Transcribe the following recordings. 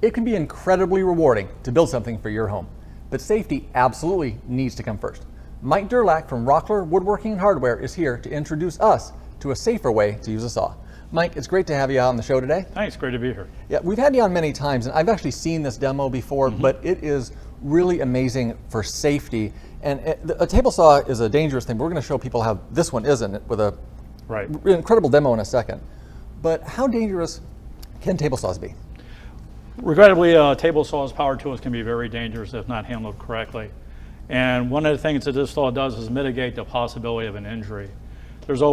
It can be incredibly rewarding to build something for your home, but safety absolutely needs to come first. Mike Durlack from Rockler Woodworking and Hardware is here to introduce us to a safer way to use a saw. Mike, it's great to have you on the show today. Thanks, great to be here. Yeah, we've had you on many times, and I've actually seen this demo before, but it is really amazing for safety. And a table saw is a dangerous thing. We're going to show people how this one isn't with a incredible demo in a second. But how dangerous can table saws be? Regrettably, table saws, power tools can be very dangerous if not handled correctly. And one of the things that this saw does is mitigate the possibility of an injury. There's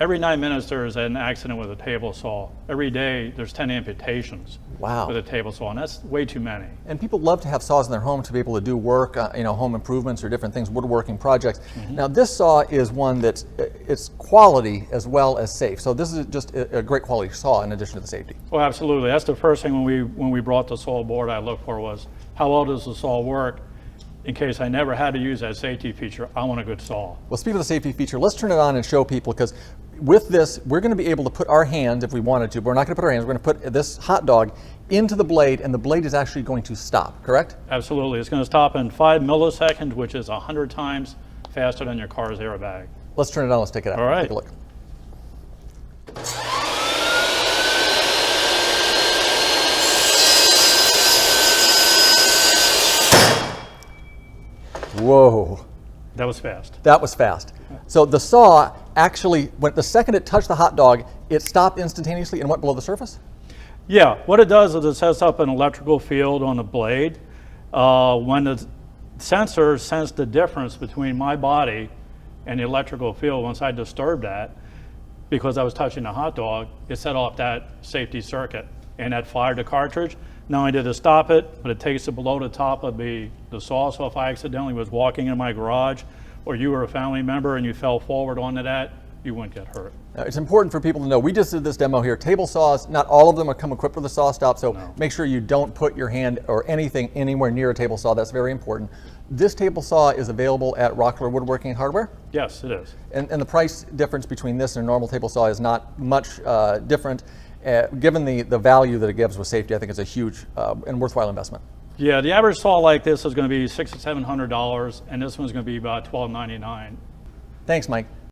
every 9 minutes there's an accident with a table saw. Every day there's 10 amputations with a table saw, and that's way too many. And people love to have saws in their home to be able to do work, home improvements or different things, woodworking projects. Now this saw is one that's it's quality as well as safe. So this is just a great quality saw in addition to the safety. Well, absolutely. That's the first thing when we brought the saw aboard I looked for was how well does the saw work? In case I never had to use that safety feature, I want a good saw. Well, speaking of the safety feature, let's turn it on and show people, because with this, we're going to be able to put our hand, if we wanted to, but we're not going to put our hands, we're going to put this hot dog into the blade, and the blade is actually going to stop, correct? Absolutely. It's going to stop in 5 milliseconds, which is 100 times faster than your car's airbag. Let's turn it on, let's take it out. All right. Take a look. Whoa. That was fast. That was fast. So the saw actually, when the second it touched the hot dog, it stopped instantaneously and went below the surface? Yeah, what it does is it sets up an electrical field on the blade. When the sensor sensed the difference between my body and the electrical field, once I disturbed that, because I was touching the hot dog, it set off that safety circuit, and that fired the cartridge. Not only did it stop it, but it takes it below the top of the saw. So if I accidentally was walking in my garage, or you were a family member and you fell forward onto that, you wouldn't get hurt. Now, it's important for people to know, we just did this demo here. Table saws, not all of them come equipped with a SawStop, so make sure you don't put your hand or anything anywhere near a table saw. That's very important. This table saw is available at Rockler Woodworking and Hardware? Yes, it is. And the price difference between this and a normal table saw is not much different. Given the value that it gives with safety, I think it's a huge and worthwhile investment. Yeah, the average saw like this is going to be $600 to $700, and this one's going to be about $12.99. Thanks, Mike.